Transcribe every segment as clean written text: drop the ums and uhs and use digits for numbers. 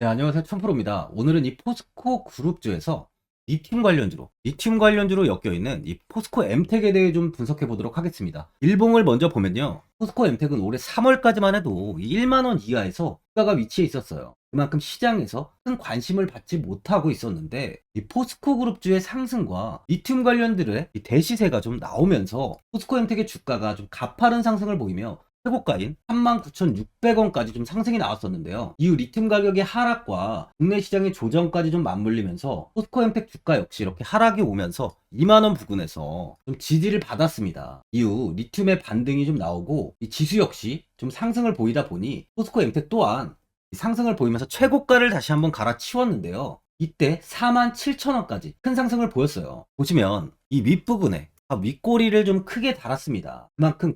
네, 안녕하세요. 천프로입니다. 오늘은 이 포스코 그룹주에서 리튬 관련주로 엮여있는 이 포스코 엠텍에 대해 좀 분석해 보도록 하겠습니다. 일봉을 먼저 보면요. 포스코 엠텍은 올해 3월까지만 해도 1만원 이하에서 주가가 위치해 있었어요. 그만큼 시장에서 큰 관심을 받지 못하고 있었는데, 이 포스코 그룹주의 상승과 리튬 관련들의 이 대시세가 좀 나오면서 포스코 엠텍의 주가가 좀 가파른 상승을 보이며 최고가인 39,600원까지 좀 상승이 나왔었는데요. 이후 리튬 가격의 하락과 국내 시장의 조정까지 좀 맞물리면서 포스코엠텍 주가 역시 이렇게 하락이 오면서 2만원 부근에서 좀 지지를 받았습니다. 이후 리튬의 반등이 좀 나오고 이 지수 역시 좀 상승을 보이다 보니 포스코엠텍 또한 상승을 보이면서 최고가를 다시 한번 갈아치웠는데요. 이때 47,000원까지 큰 상승을 보였어요. 보시면 이 윗부분에 윗꼬리를 좀 크게 달았습니다. 그만큼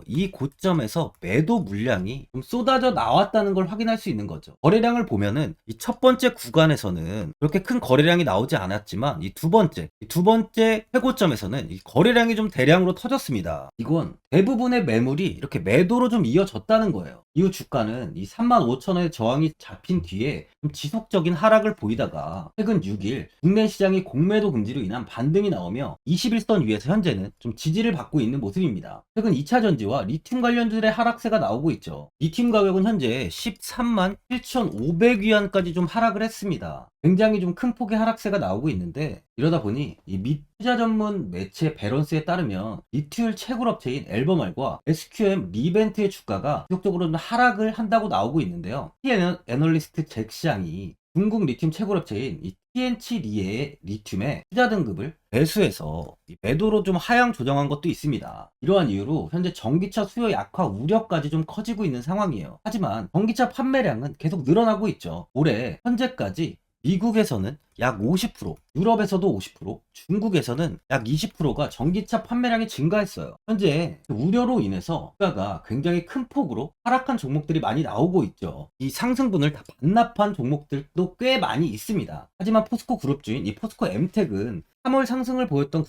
이 고점에서 매도 물량이 좀 쏟아져 나왔다는 걸 확인할 수 있는 거죠. 거래량을 보면은 이 첫 번째 구간에서는 그렇게 큰 거래량이 나오지 않았지만 이 두 번째 최고점에서는 이 거래량이 좀 대량으로 터졌습니다. 이건 대부분의 매물이 이렇게 매도로 좀 이어졌다는 거예요. 이후 주가는 이 35,000원의 저항이 잡힌 뒤에 좀 지속적인 하락을 보이다가 최근 6일 국내 시장이 공매도 금지로 인한 반등이 나오며 21선 위에서 현재는 좀 지지를 받고 있는 모습입니다. 최근 2차전지와 리튬 관련주들의 하락세가 나오고 있죠. 리튬 가격은 현재 13만 7,500위안까지 좀 하락을 했습니다. 굉장히 좀 큰 폭의 하락세가 나오고 있는데, 이러다 보니 이 투자 전문 매체 베런스에 따르면 리튬 채굴업체인 엘버말과 SQM 리벤트의 주가가 지속적으로 하락을 한다고 나오고 있는데요. 애널리스트 잭시앙이 중국 리튬 채굴업체인 이 TN치 리의 리튬의 투자 등급을 매수해서 매도로 좀 하향 조정한 것도 있습니다. 이러한 이유로 현재 전기차 수요 약화 우려까지 좀 커지고 있는 상황이에요. 하지만 전기차 판매량은 계속 늘어나고 있죠. 올해 현재까지 미국에서는 약 50%, 유럽에서도 50%, 중국에서는 약 20%가 전기차 판매량이 증가했어요. 현재 우려로 인해서 주가가 굉장히 큰 폭으로 하락한 종목들이 많이 나오고 있죠. 이 상승분을 다 반납한 종목들도 꽤 많이 있습니다. 하지만 포스코 그룹주인 이 포스코 엠텍은 3월 상승을 보였던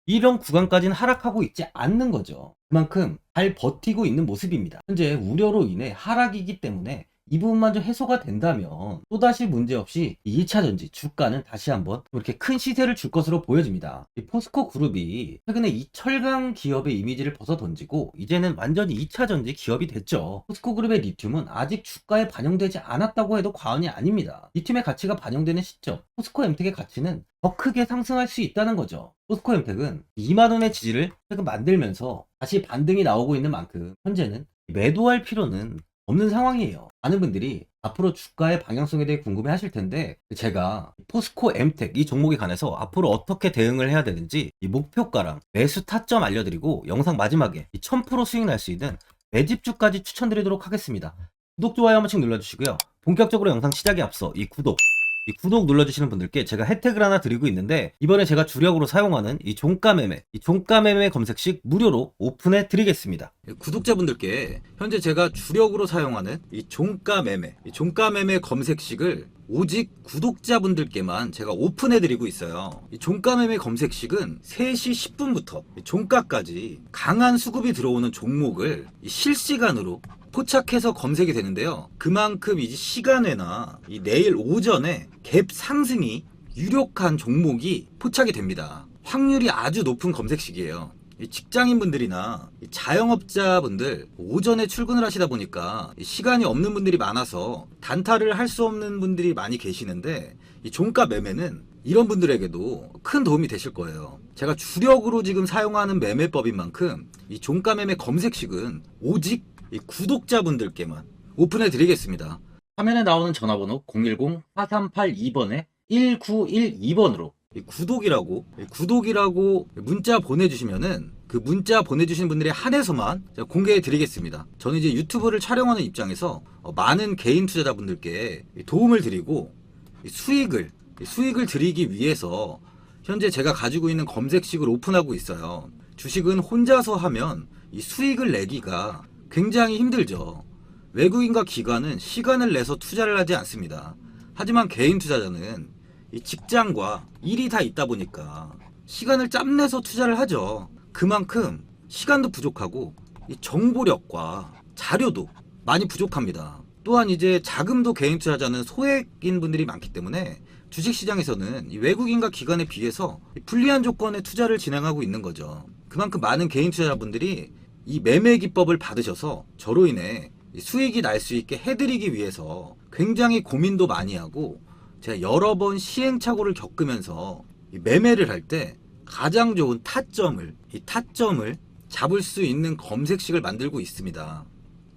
이런 구간까지는 하락하고 있지 않는 거죠. 그만큼 잘 버티고 있는 모습입니다. 현재 우려로 인해 하락이기 때문에 이 부분만 좀 해소가 된다면 또다시 문제없이 2차전지 주가는 다시 한번 이렇게 큰 시세를 줄 것으로 보여집니다. 이 포스코 그룹이 최근에 이 철강 기업의 이미지를 벗어 던지고 이제는 완전히 2차전지 기업이 됐죠. 포스코 그룹의 리튬은 아직 주가에 반영되지 않았다고 해도 과언이 아닙니다. 리튬의 가치가 반영되는 시점, 포스코 엠텍의 가치는 더 크게 상승할 수 있다는 거죠. 포스코 엠텍은 2만원의 지지를 최근 만들면서 다시 반등이 나오고 있는 만큼 현재는 매도할 필요는 없는 상황이에요. 많은 분들이 앞으로 주가의 방향성에 대해 궁금해 하실 텐데, 제가 포스코 엠텍 이 종목에 관해서 앞으로 어떻게 대응을 해야 되는지 이 목표가랑 매수 타점 알려드리고 영상 마지막에 1000% 수익 날 수 있는 매집주까지 추천드리도록 하겠습니다. 구독, 좋아요 한 번씩 눌러주시고요. 본격적으로 영상 시작에 앞서 이 구독 눌러주시는 분들께 제가 혜택을 하나 드리고 있는데, 이번에 제가 주력으로 사용하는 이 종가매매 검색식 무료로 오픈해 드리겠습니다. 구독자분들께 현재 제가 주력으로 사용하는 이 종가매매 검색식을 오직 구독자분들께만 제가 오픈해 드리고 있어요. 이 종가매매 검색식은 3시 10분부터 종가까지 강한 수급이 들어오는 종목을 실시간으로 포착해서 검색이 되는데요. 그만큼 이제 시간외나 이 내일 오전에 갭 상승이 유력한 종목이 포착이 됩니다. 확률이 아주 높은 검색식이에요. 직장인분들이나 자영업자분들 오전에 출근을 하시다 보니까 시간이 없는 분들이 많아서 단타를 할 수 없는 분들이 많이 계시는데, 이 종가 매매는 이런 분들에게도 큰 도움이 되실 거예요. 제가 주력으로 지금 사용하는 매매법인 만큼 이 종가 매매 검색식은 오직 이 구독자분들께만 오픈해 드리겠습니다. 화면에 나오는 전화번호 010-4382번에 1912번으로 구독이라고 문자 보내주시면은 그 문자 보내주신 분들에 한해서만 공개해 드리겠습니다. 저는 이제 유튜브를 촬영하는 입장에서 많은 개인 투자자분들께 도움을 드리고 수익을 드리기 위해서 현재 제가 가지고 있는 검색식을 오픈하고 있어요. 주식은 혼자서 하면 이 수익을 내기가 굉장히 힘들죠. 외국인과 기관은 시간을 내서 투자를 하지 않습니다. 하지만 개인 투자자는 이 직장과 일이 다 있다 보니까 시간을 짬내서 투자를 하죠. 그만큼 시간도 부족하고 이 정보력과 자료도 많이 부족합니다. 또한 이제 자금도 개인 투자자는 소액인 분들이 많기 때문에 주식시장에서는 이 외국인과 기관에 비해서 불리한 조건의 투자를 진행하고 있는 거죠. 그만큼 많은 개인 투자자분들이 이 매매 기법을 받으셔서 저로 인해 수익이 날 수 있게 해드리기 위해서 굉장히 고민도 많이 하고, 제가 여러 번 시행착오를 겪으면서 이 매매를 할 때 가장 좋은 타점을 잡을 수 있는 검색식을 만들고 있습니다.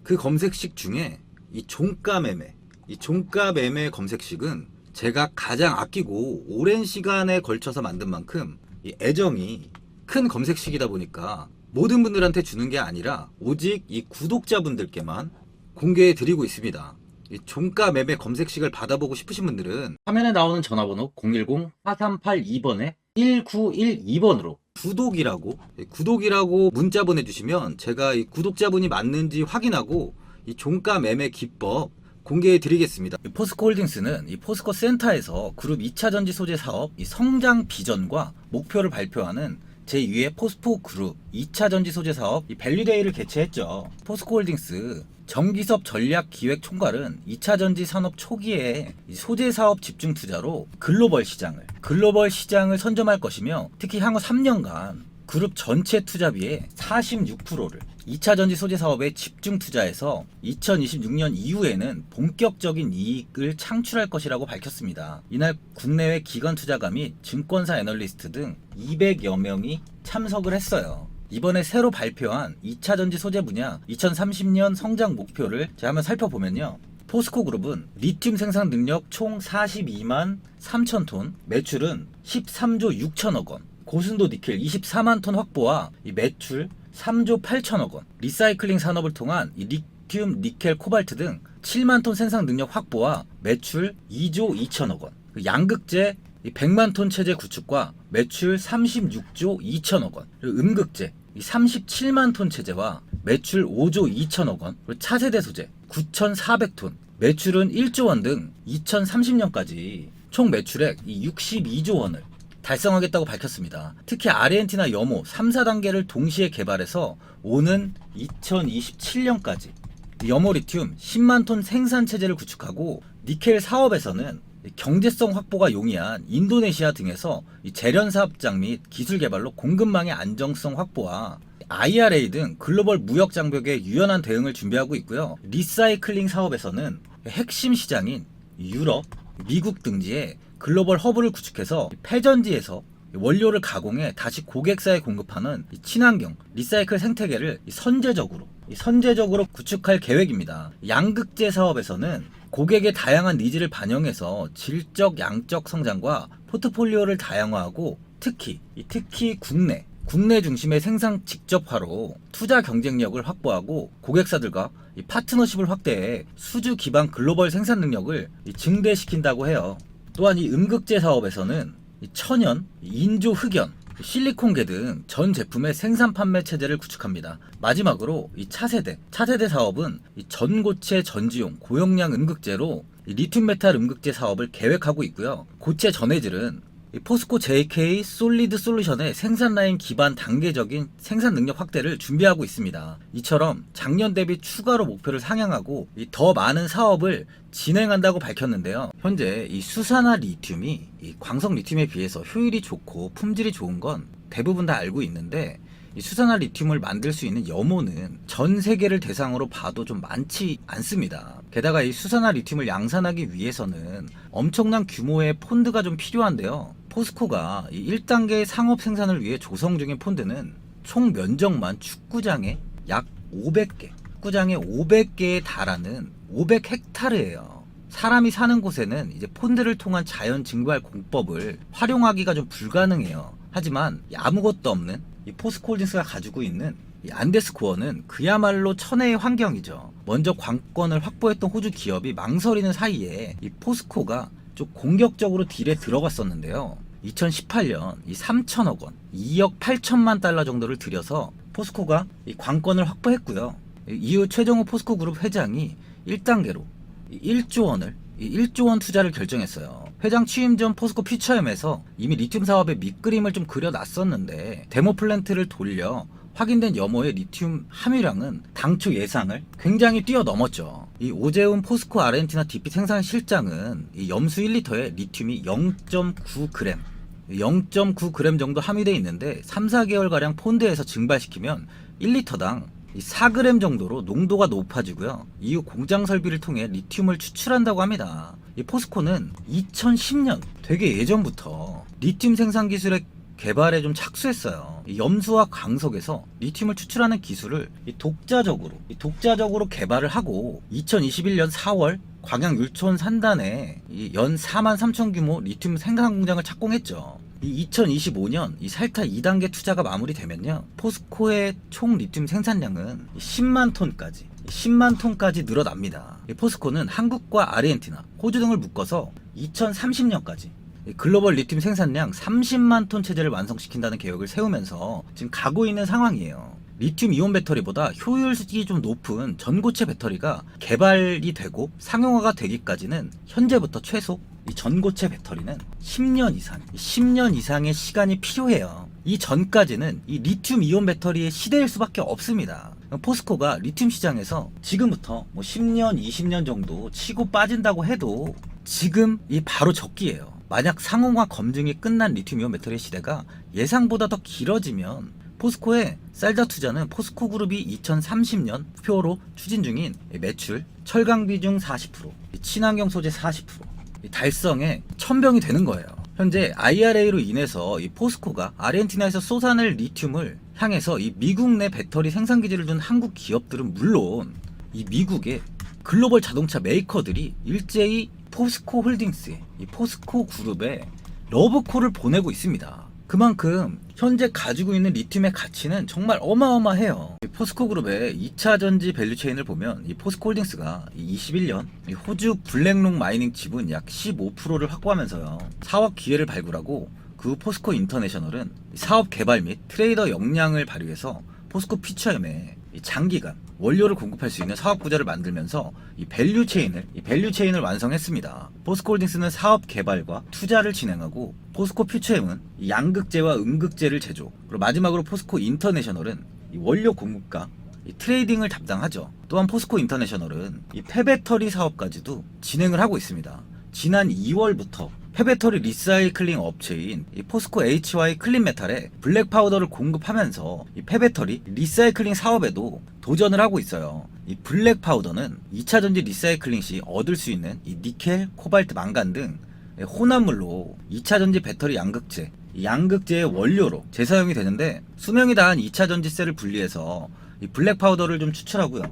그 검색식 중에 이 종가 매매 검색식은 제가 가장 아끼고 오랜 시간에 걸쳐서 만든 만큼 이 애정이 큰 검색식이다 보니까 모든 분들한테 주는 게 아니라 오직 이 구독자분들께만 공개해 드리고 있습니다. 이 종가 매매 검색식을 받아보고 싶으신 분들은 화면에 나오는 전화번호 010-4382번에 1912번으로 구독이라고 문자 보내주시면 제가 이 구독자분이 맞는지 확인하고 이 종가 매매 기법 공개해 드리겠습니다. 포스코홀딩스는 이 포스코 센터에서 그룹 2차 전지 소재 사업 이 성장 비전과 목표를 발표하는 제2회 포스코 그룹 2차 전지 소재 사업 이 밸류데이를 개최했죠. 포스코홀딩스 정기섭 전략기획 총괄은 2차 전지 산업 초기에 소재 사업 집중 투자로 글로벌 시장을 선점할 것이며, 특히 향후 3년간 그룹 전체 투자비의 46%를 2차 전지 소재 사업에 집중 투자해서 2026년 이후에는 본격적인 이익을 창출할 것이라고 밝혔습니다. 이날 국내외 기관 투자가 및 증권사 애널리스트 등 200여 명이 참석을 했어요. 이번에 새로 발표한 2차 전지 소재 분야 2030년 성장 목표를 제가 한번 살펴보면요. 포스코 그룹은 리튬 생산 능력 총 42만 3천 톤, 매출은 13조 6천억 원, 고순도 니켈 24만 톤 확보와 이 매출 3조 8천억 원, 리사이클링 산업을 통한 이 리튬, 니켈, 코발트 등 7만 톤 생산 능력 확보와 매출 2조 2천억 원, 양극재 100만 톤 체제 구축과 매출 36조 2천억 원, 그리고 음극재 37만 톤 체제와 매출 5조 2천억 원, 그리고 차세대 소재 9,400톤, 매출은 1조 원 등 2030년까지 총 매출액 62조 원을 달성하겠다고 밝혔습니다. 특히 아르헨티나 염호 3, 4단계를 동시에 개발해서 오는 2027년까지 염호 리튬 10만 톤 생산 체제를 구축하고, 니켈 사업에서는 경제성 확보가 용이한 인도네시아 등에서 재련 사업장 및 기술 개발로 공급망의 안정성 확보와 IRA 등 글로벌 무역 장벽에 유연한 대응을 준비하고 있고요. 리사이클링 사업에서는 핵심 시장인 유럽, 미국 등지에 글로벌 허브를 구축해서 폐전지에서 원료를 가공해 다시 고객사에 공급하는 친환경 리사이클 생태계를 선제적으로 구축할 계획입니다. 양극재 사업에서는 고객의 다양한 니즈를 반영해서 질적, 양적 성장과 포트폴리오를 다양화하고, 특히 국내 중심의 생산 직접화로 투자 경쟁력을 확보하고 고객사들과 파트너십을 확대해 수주 기반 글로벌 생산 능력을 증대시킨다고 해요. 또한 이 음극재 사업에서는 천연, 인조 흑연, 실리콘계 등 전 제품의 생산 판매 체제를 구축합니다. 마지막으로 이 차세대 사업은 이 전고체 전지용 고용량 음극재로 리튬 메탈 음극재 사업을 계획하고 있고요. 고체 전해질은 포스코 JK 솔리드 솔루션의 생산 라인 기반 단계적인 생산 능력 확대를 준비하고 있습니다. 이처럼 작년 대비 추가로 목표를 상향하고 더 많은 사업을 진행한다고 밝혔는데요. 현재 이 수산화 리튬이 이 광석 리튬에 비해서 효율이 좋고 품질이 좋은 건 대부분 다 알고 있는데, 이 수산화 리튬을 만들 수 있는 염호는 전 세계를 대상으로 봐도 좀 많지 않습니다. 게다가 이 수산화 리튬을 양산하기 위해서는 엄청난 규모의 폰드가 좀 필요한데요. 포스코가 이 1단계 상업 생산을 위해 조성 중인 폰드는 총 면적만 축구장에 약 500개, 축구장에 500개에 달하는 500헥타르예요. 사람이 사는 곳에는 이제 폰드를 통한 자연 증발 공법을 활용하기가 좀 불가능해요. 하지만 아무것도 없는 이 포스코홀딩스가 가지고 있는 이 안데스 코어는 그야말로 천혜의 환경이죠. 먼저 관건을 확보했던 호주 기업이 망설이는 사이에 이 포스코가 좀 공격적으로 딜에 들어갔었는데요. 2018년 이 3천억 원, 2억 8천만 달러 정도를 들여서 포스코가 이 관건을 확보했고요. 이후 최정호 포스코 그룹 회장이 1단계로 1조 원 투자를 결정했어요. 회장 취임 전 포스코 퓨처엠에서 이미 리튬 사업의 밑그림을 좀 그려놨었는데 데모 플랜트를 돌려 확인된 염호의 리튬 함유량은 당초 예상을 굉장히 뛰어넘었죠. 이 오재훈 포스코 아르헨티나 DP 생산 실장은 이 염수 1리터에 리튬이 0.9g 0.9g 정도 함유되어 있는데 3, 4개월가량 폰드에서 증발시키면 1리터당 4g 정도로 농도가 높아지고요. 이후 공장 설비를 통해 리튬을 추출한다고 합니다. 이 포스코는 2010년 되게 예전부터 리튬 생산 기술의 개발에 좀 착수했어요. 이 염수와 광석에서 리튬을 추출하는 기술을 독자적으로 개발을 하고 2021년 4월 광양 율촌 산단에 연 4만 3천 규모 리튬 생산 공장을 착공했죠. 이 2025년 이 살타 2단계 투자가 마무리되면요, 포스코의 총 리튬 생산량은 10만 톤까지 늘어납니다. 포스코는 한국과 아르헨티나, 호주 등을 묶어서 2030년까지 글로벌 리튬 생산량 30만 톤 체제를 완성시킨다는 계획을 세우면서 지금 가고 있는 상황이에요. 리튬 이온 배터리보다 효율이 좀 높은 전고체 배터리가 개발이 되고 상용화가 되기까지는 현재부터 최소 이 전고체 배터리는 10년 이상의 시간이 필요해요. 이 전까지는 이 리튬 이온 배터리의 시대일 수밖에 없습니다. 포스코가 리튬 시장에서 지금부터 뭐 10년, 20년 정도 치고 빠진다고 해도 지금 이 바로 적기예요. 만약 상용화 검증이 끝난 리튬 이온 배터리 시대가 예상보다 더 길어지면 포스코의 쌀자 투자는 포스코 그룹이 2030년 목표로 추진 중인 매출, 철강 비중 40%, 친환경 소재 40% 달성에 천병이 되는 거예요. 현재 IRA로 인해서 이 포스코가 아르헨티나에서 쏟아낼 리튬을 향해서 이 미국 내 배터리 생산 기지를 둔 한국 기업들은 물론 이 미국의 글로벌 자동차 메이커들이 일제히 포스코 홀딩스에 이 포스코 그룹에 러브콜을 보내고 있습니다. 그만큼 현재 가지고 있는 리튬의 가치는 정말 어마어마해요. 포스코 그룹의 2차 전지 밸류체인을 보면 이 포스코 홀딩스가 21년 이 호주 블랙록 마이닝 지분 약 15%를 확보하면서요, 사업 기회를 발굴하고 그 후 포스코 인터내셔널은 사업 개발 및 트레이더 역량을 발휘해서 포스코 퓨처엠에 장기간 원료를 공급할 수 있는 사업 구조를 만들면서 이 밸류체인을 완성했습니다. 포스코 홀딩스는 사업 개발과 투자를 진행하고, 포스코 퓨처엠은 양극재와 음극재를 제조, 그리고 마지막으로 포스코 인터내셔널은 이 원료 공급과 이 트레이딩을 담당하죠. 또한 포스코 인터내셔널은 이 폐배터리 사업까지도 진행을 하고 있습니다. 지난 2월부터 폐배터리 리사이클링 업체인 이 포스코 HY 클린메탈에 블랙 파우더를 공급하면서 이 폐배터리 리사이클링 사업에도 도전을 하고 있어요. 이 블랙 파우더는 2차 전지 리사이클링 시 얻을 수 있는 이 니켈, 코발트, 망간 등 혼합물로 2차 전지 배터리 양극재, 이 양극재의 원료로 재사용이 되는데, 수명이 다한 2차 전지셀을 분리해서 이 블랙 파우더를 좀 추출하고요,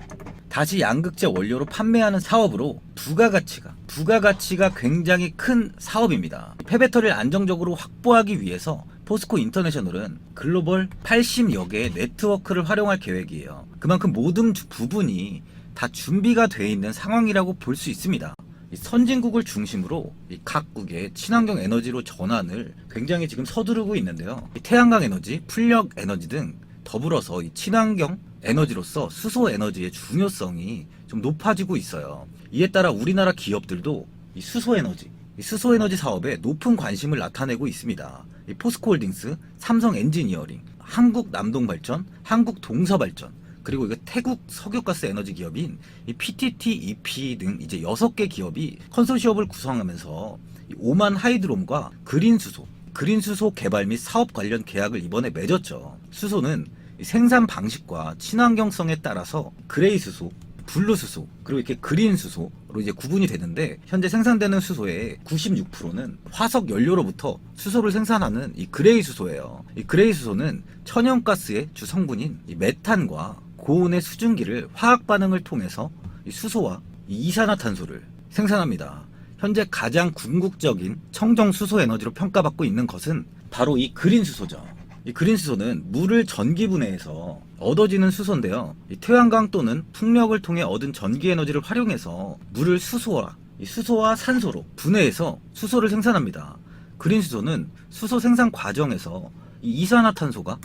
다시 양극재 원료로 판매하는 사업으로 부가가치가 굉장히 큰 사업입니다. 폐배터리를 안정적으로 확보하기 위해서 포스코 인터내셔널은 글로벌 80여 개의 네트워크를 활용할 계획이에요. 그만큼 모든 부분이 다 준비가 되어 있는 상황이라고 볼 수 있습니다. 선진국을 중심으로 각국의 친환경 에너지로 전환을 굉장히 지금 서두르고 있는데요. 태양광 에너지, 풀력 에너지 등 더불어서 이 친환경 에너지로서 수소 에너지의 중요성이 좀 높아지고 있어요. 이에 따라 우리나라 기업들도 이 수소 에너지 사업에 높은 관심을 나타내고 있습니다. 이 포스코 홀딩스, 삼성 엔지니어링, 한국 남동발전, 한국 동서발전, 그리고 이거 태국 석유가스 에너지 기업인 이 PTT, EP 등 이제 6개 기업이 컨소시엄을 구성하면서 이 오만 하이드롬과 그린수소 개발 및 사업 관련 계약을 이번에 맺었죠. 수소는 생산 방식과 친환경성에 따라서 그레이 수소, 블루 수소, 그리고 이렇게 그린 수소로 이제 구분이 되는데, 현재 생산되는 수소의 96%는 화석 연료로부터 수소를 생산하는 이 그레이 수소예요. 이 그레이 수소는 천연가스의 주 성분인 이 메탄과 고온의 수증기를 화학 반응을 통해서 이 수소와 이 이산화탄소를 생산합니다. 현재 가장 궁극적인 청정 수소 에너지로 평가받고 있는 것은 바로 이 그린 수소죠. 이 그린 수소는 물을 전기 분해해서 얻어지는 수소인데요. 이 태양광 또는 풍력을 통해 얻은 전기 에너지를 활용해서 물을 수소와 산소로 분해해서 수소를 생산합니다. 그린 수소는 수소 생산 과정에서 이 이산화탄소가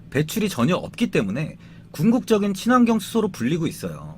배출이 전혀 없기 때문에 궁극적인 친환경 수소로 불리고 있어요.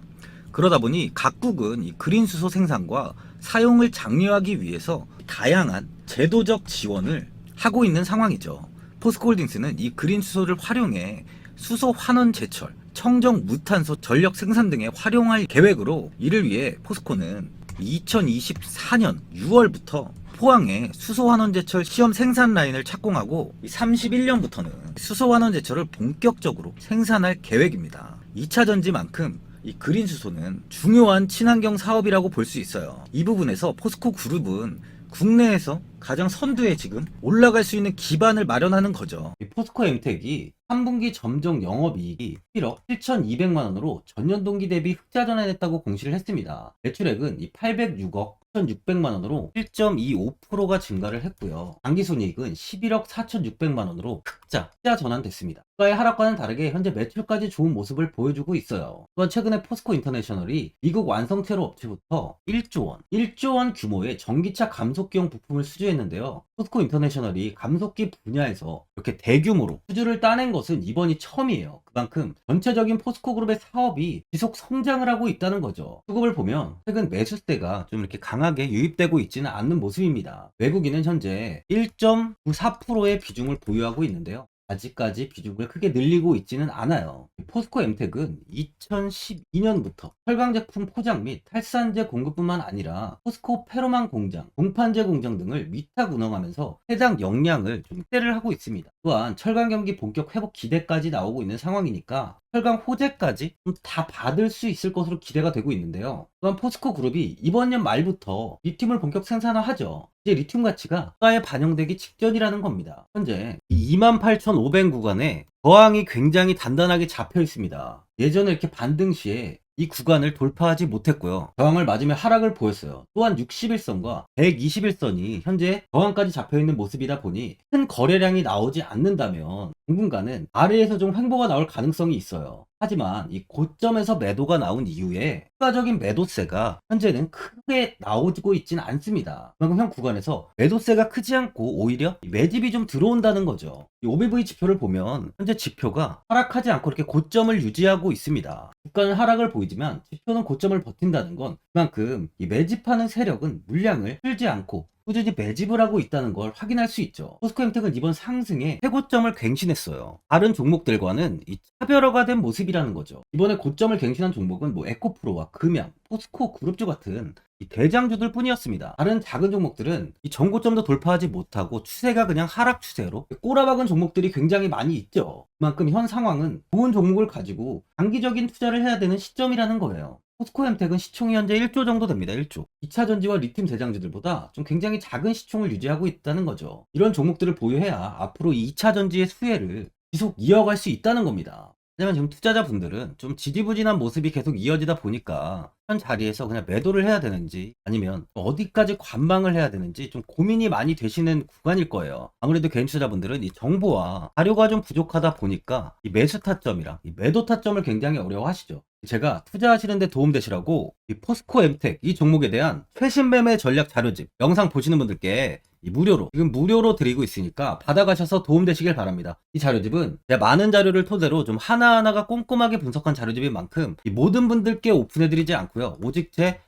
그러다 보니 각국은 이 그린 수소 생산과 사용을 장려하기 위해서 다양한 제도적 지원을 하고 있는 상황이죠. 포스코 홀딩스는 이 그린 수소를 활용해 수소 환원 제철, 청정 무탄소 전력 생산 등에 활용할 계획으로 이를 위해 포스코는 2024년 6월부터 포항에 수소환원제철 시험 생산 라인을 착공하고 31년부터는 수소환원제철을 본격적으로 생산할 계획입니다. 2차 전지만큼 이 그린 수소는 중요한 친환경 사업이라고 볼 수 있어요. 이 부분에서 포스코 그룹은 국내에서 가장 선두에 지금 올라갈 수 있는 기반을 마련하는 거죠. 이 포스코 엠텍이 3분기 점정 영업이익이 1억 7,200만 원으로 전년 동기 대비 흑자 전환했다고 공시를 했습니다. 매출액은 이 806억 1,600만 원으로 1.25%가 증가를 했고요. 당기순이익은 11억 4,600만 원으로 흑자 전환됐습니다. 주가의 하락과는 다르게 현재 매출까지 좋은 모습을 보여주고 있어요. 또한 최근에 포스코 인터내셔널이 미국 완성체로 업체부터 1조 원 규모의 전기차 감속기용 부품을 수주했는데요. 포스코 인터내셔널이 감속기 분야에서 이렇게 대규모로 수주를 따낸 것은 이번이 처음이에요. 그만큼 전체적인 포스코 그룹의 사업이 지속 성장을 하고 있다는 거죠. 수급을 보면 최근 매수세가 좀 이렇게 강하게 유입되고 있지는 않는 모습입니다. 외국인은 현재 1.94%의 비중을 보유하고 있는데요. 아직까지 비중을 크게 늘리고 있지는 않아요. 포스코 엠텍은 2012년부터 철강 제품 포장 및 탈산제 공급뿐만 아니라 포스코 페로망 공장, 동판제 공장 등을 위탁 운영하면서 해당 역량을 좀 확대를 하고 있습니다. 또한 철강 경기 본격 회복 기대까지 나오고 있는 상황이니까 철강 호재까지 좀 다 받을 수 있을 것으로 기대가 되고 있는데요. 또한 포스코 그룹이 이번 년 말부터 리튬을 본격 생산화하죠. 이제 리튬 가치가 주가에 반영되기 직전이라는 겁니다. 현재 28,500 구간에 저항이 굉장히 단단하게 잡혀 있습니다. 예전에 이렇게 반등 시에 이 구간을 돌파하지 못했고요. 저항을 맞으며 하락을 보였어요. 또한 61선과 121선이 현재 저항까지 잡혀있는 모습이다 보니 큰 거래량이 나오지 않는다면 당분간은 아래에서 좀 횡보가 나올 가능성이 있어요. 하지만 이 고점에서 매도가 나온 이후에 추가적인 매도세가 현재는 크게 나오고 있지는 않습니다. 그만큼 현 구간에서 매도세가 크지 않고 오히려 매집이 좀 들어온다는 거죠. 이 OBV 지표를 보면 현재 지표가 하락하지 않고 이렇게 고점을 유지하고 있습니다. 주가는 하락을 보이지만 지표는 고점을 버틴다는 건 그만큼 이 매집하는 세력은 물량을 풀지 않고 꾸준히 매집을 하고 있다는 걸 확인할 수 있죠. 포스코 엠텍은 이번 상승에 최고점을 갱신했어요. 다른 종목들과는 이 차별화가 된 모습이라는 거죠. 이번에 고점을 갱신한 종목은 뭐 에코프로와 금양, 포스코 그룹주 같은 이 대장주들 뿐이었습니다. 다른 작은 종목들은 이 전고점도 돌파하지 못하고 추세가 그냥 하락 추세로 꼬라박은 종목들이 굉장히 많이 있죠. 그만큼 현 상황은 좋은 종목을 가지고 장기적인 투자를 해야 되는 시점이라는 거예요. 포스코 엠텍은 시총이 현재 1조 정도 됩니다. 1조. 2차 전지와 리튬 대장주들보다 좀 굉장히 작은 시총을 유지하고 있다는 거죠. 이런 종목들을 보유해야 앞으로 2차 전지의 수혜를 계속 이어갈 수 있다는 겁니다. 하지만 지금 투자자분들은 좀 지지부진한 모습이 계속 이어지다 보니까 현 자리에서 그냥 매도를 해야 되는지 아니면 어디까지 관망을 해야 되는지 좀 고민이 많이 되시는 구간일 거예요. 아무래도 개인 투자자분들은 이 정보와 자료가 좀 부족하다 보니까 이 매수 타점이랑 이 매도 타점을 굉장히 어려워하시죠. 제가 투자하시는데 도움되시라고 이 포스코 엠텍 이 종목에 대한 최신 매매 전략 자료집 영상 보시는 분들께 지금 무료로 드리고 있으니까 받아가셔서 도움되시길 바랍니다. 이 자료집은 제가 많은 자료를 토대로 좀 하나하나가 꼼꼼하게 분석한 자료집인 만큼 이 모든 분들께 오픈해드리지 않고요. 오직 제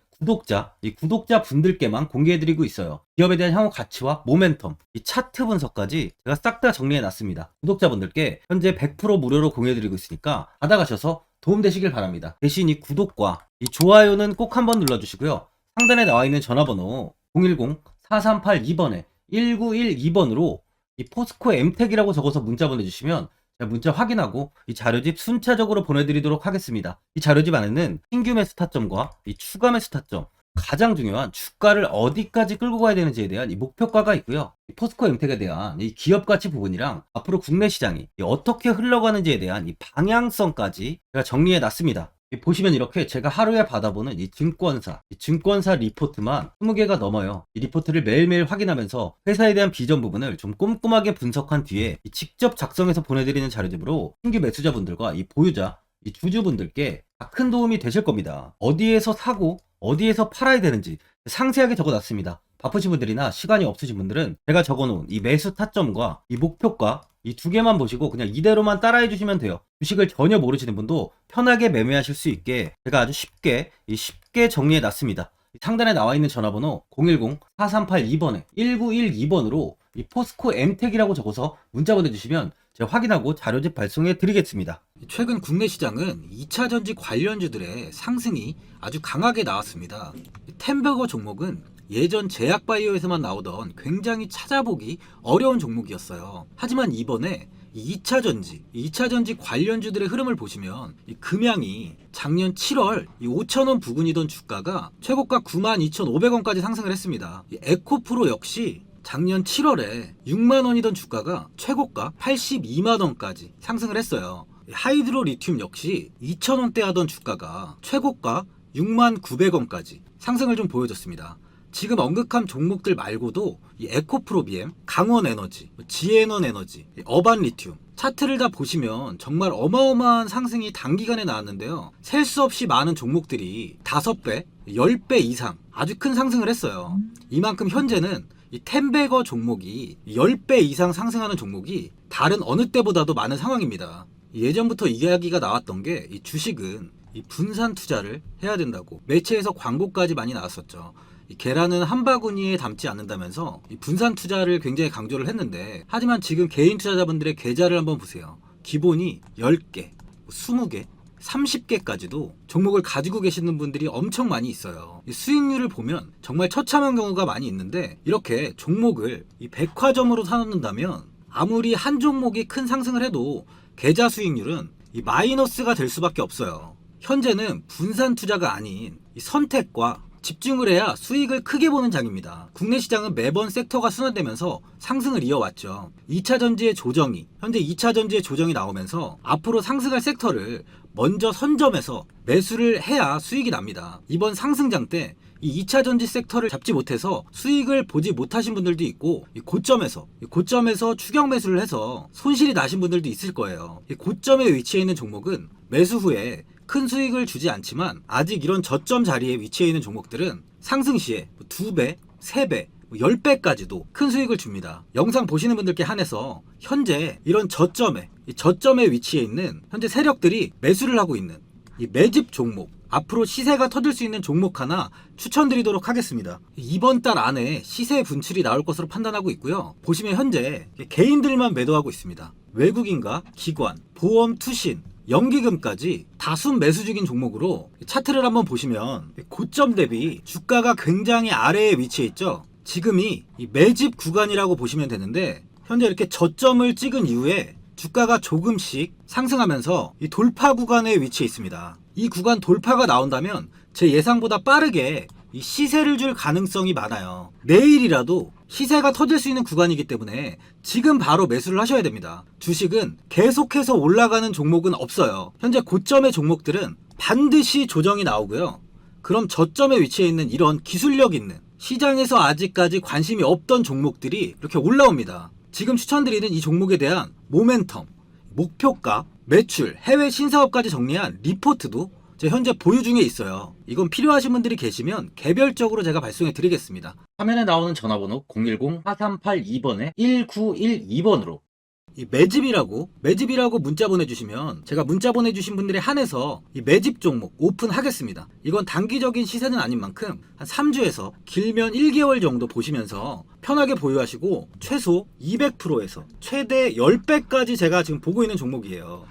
이 구독자 분들께만 공개해드리고 있어요. 기업에 대한 향후 가치와 모멘텀, 이 차트 분석까지 제가 싹 다 정리해놨습니다. 구독자분들께 현재 100% 무료로 공유해드리고 있으니까 받아가셔서 도움되시길 바랍니다. 대신 이 구독과 이 좋아요는 꼭 한번 눌러주시고요. 상단에 나와있는 전화번호 010-4382번에 1912번으로 이 포스코 엠텍이라고 적어서 문자 보내주시면 제가 문자 확인하고 이 자료집 순차적으로 보내드리도록 하겠습니다. 이 자료집 안에는 신규 매수 타점과 이 추가 매수 타점, 가장 중요한 주가를 어디까지 끌고 가야 되는지에 대한 이 목표가가 있고요. 이 포스코 엠텍에 대한 이 기업 가치 부분이랑 앞으로 국내 시장이 어떻게 흘러가는지에 대한 이 방향성까지 제가 정리해 놨습니다. 보시면 이렇게 제가 하루에 받아보는 이 증권사 리포트만 20개가 넘어요. 이 리포트를 매일매일 확인하면서 회사에 대한 비전 부분을 좀 꼼꼼하게 분석한 뒤에 직접 작성해서 보내드리는 자료집으로 신규 매수자분들과 이 보유자, 이 주주분들께 큰 도움이 되실 겁니다. 어디에서 사고 어디에서 팔아야 되는지 상세하게 적어놨습니다. 바쁘신 분들이나 시간이 없으신 분들은 제가 적어놓은 이 매수 타점과 이 목표가 이 두 개만 보시고 그냥 이대로만 따라해 주시면 돼요. 주식을 전혀 모르시는 분도 편하게 매매하실 수 있게 제가 아주 쉽게 정리해 놨습니다. 상단에 나와 있는 전화번호 010-4382번에 1912번으로 이 포스코 엠텍이라고 적어서 문자 보내주시면 제가 확인하고 자료집 발송해 드리겠습니다. 최근 국내 시장은 2차 전지 관련주들의 상승이 아주 강하게 나왔습니다. 템버거 종목은 예전 제약바이오에서만 나오던 굉장히 찾아보기 어려운 종목이었어요. 하지만 이번에 2차 전지 관련주들의 흐름을 보시면 이 금양이 작년 7월 5,000원 부근이던 주가가 최고가 92,500원까지 상승을 했습니다. 이 에코프로 역시 작년 7월에 6만원이던 주가가 최고가 82만원까지 상승을 했어요. 하이드로 리튬 역시 2,000원대 하던 주가가 최고가 69,900원까지 상승을 좀 보여줬습니다. 지금 언급한 종목들 말고도 이 에코프로비엠, 강원에너지, 지에너에너지, 어반리튬 차트를 다 보시면 정말 어마어마한 상승이 단기간에 나왔는데요. 셀 수 없이 많은 종목들이 5배, 10배 이상 아주 큰 상승을 했어요. 이만큼 현재는 이 템베거 종목이 10배 이상 상승하는 종목이 다른 어느 때보다도 많은 상황입니다. 예전부터 이야기가 나왔던 게 이 주식은 이 분산 투자를 해야 된다고 매체에서 광고까지 많이 나왔었죠. 이 계란은 한 바구니에 담지 않는다면서 이 분산 투자를 굉장히 강조를 했는데, 하지만 지금 개인 투자자분들의 계좌를 한번 보세요. 기본이 10개, 20개, 30개까지도 종목을 가지고 계시는 분들이 엄청 많이 있어요. 이 수익률을 보면 정말 처참한 경우가 많이 있는데, 이렇게 종목을 이 백화점으로 사놓는다면 아무리 한 종목이 큰 상승을 해도 계좌 수익률은 이 마이너스가 될 수밖에 없어요. 현재는 분산 투자가 아닌 이 선택과 집중을 해야 수익을 크게 보는 장입니다. 국내 시장은 매번 섹터가 순환되면서 상승을 이어왔죠. 2차 전지의 조정이, 현재 2차 전지의 조정이 나오면서 앞으로 상승할 섹터를 먼저 선점해서 매수를 해야 수익이 납니다. 이번 상승장 때 이 2차 전지 섹터를 잡지 못해서 수익을 보지 못하신 분들도 있고, 이 고점에서 추격 매수를 해서 손실이 나신 분들도 있을 거예요. 이 고점에 위치해 있는 종목은 매수 후에 큰 수익을 주지 않지만, 아직 이런 저점 자리에 위치해 있는 종목들은 상승 시에 2배, 3배, 10배까지도 큰 수익을 줍니다. 영상 보시는 분들께 한해서 현재 이런 저점에 위치해 있는 현재 세력들이 매수를 하고 있는 이 매집 종목, 앞으로 시세가 터질 수 있는 종목 하나 추천드리도록 하겠습니다. 이번 달 안에 시세 분출이 나올 것으로 판단하고 있고요. 보시면 현재 개인들만 매도하고 있습니다. 외국인과 기관, 보험, 투신, 연기금까지 다수 매수 중인 종목으로 차트를 한번 보시면 고점 대비 주가가 굉장히 아래에 위치해 있죠. 지금이 이 매집 구간이라고 보시면 되는데, 현재 이렇게 저점을 찍은 이후에 주가가 조금씩 상승하면서 이 돌파 구간에 위치해 있습니다. 이 구간 돌파가 나온다면 제 예상보다 빠르게 이 시세를 줄 가능성이 많아요. 내일이라도 시세가 터질 수 있는 구간이기 때문에 지금 바로 매수를 하셔야 됩니다. 주식은 계속해서 올라가는 종목은 없어요. 현재 고점의 종목들은 반드시 조정이 나오고요. 그럼 저점에 위치해 있는 이런 기술력 있는, 시장에서 아직까지 관심이 없던 종목들이 이렇게 올라옵니다. 지금 추천드리는 이 종목에 대한 모멘텀, 목표가, 매출, 해외 신사업까지 정리한 리포트도 제 현재 보유 중에 있어요. 이건 필요하신 분들이 계시면 개별적으로 제가 발송해 드리겠습니다. 화면에 나오는 전화번호 010-4382번에 1912번으로 이 매집이라고 문자 보내주시면 제가 문자 보내주신 분들에 한해서 이 매집 종목 오픈하겠습니다. 이건 단기적인 시세는 아닌 만큼 한 3주에서 길면 1개월 정도 보시면서 편하게 보유하시고 최소 200%에서 최대 10배까지 제가 지금 보고 있는 종목이에요.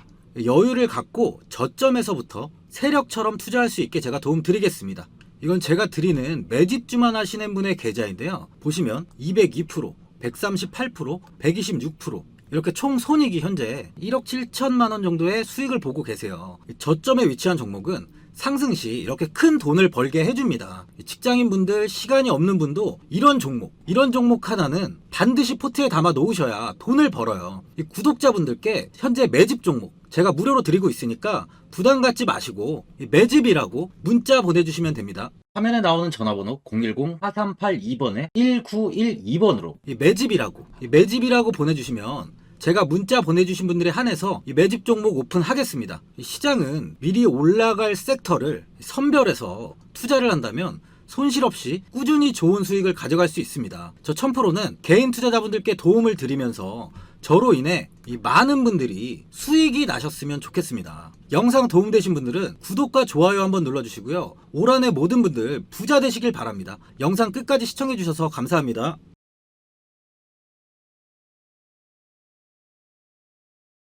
여유를 갖고 저점에서부터 세력처럼 투자할 수 있게 제가 도움 드리겠습니다. 이건 제가 드리는 매집주만 하시는 분의 계좌인데요. 보시면 202%, 138%, 126%, 이렇게 총 손익이 현재 1억 7천만 원 정도의 수익을 보고 계세요. 저점에 위치한 종목은 상승 시 이렇게 큰 돈을 벌게 해줍니다. 직장인분들, 시간이 없는 분도 이런 종목 하나는 반드시 포트에 담아 놓으셔야 돈을 벌어요. 이 구독자분들께 현재 매집 종목 제가 무료로 드리고 있으니까 부담 갖지 마시고 매집이라고 문자 보내주시면 됩니다. 화면에 나오는 전화번호 010-4382번에 1912번으로 이 매집이라고 보내주시면 제가 문자 보내주신 분들에 한해서 이 매집 종목 오픈하겠습니다. 이 시장은 미리 올라갈 섹터를 선별해서 투자를 한다면 손실 없이 꾸준히 좋은 수익을 가져갈 수 있습니다. 저 1000%는 개인 투자자분들께 도움을 드리면서 저로 인해 이 많은 분들이 수익이 나셨으면 좋겠습니다. 영상 도움되신 분들은 구독과 좋아요 한번 눌러주시고요. 올 한해 모든 분들 부자 되시길 바랍니다. 영상 끝까지 시청해주셔서 감사합니다.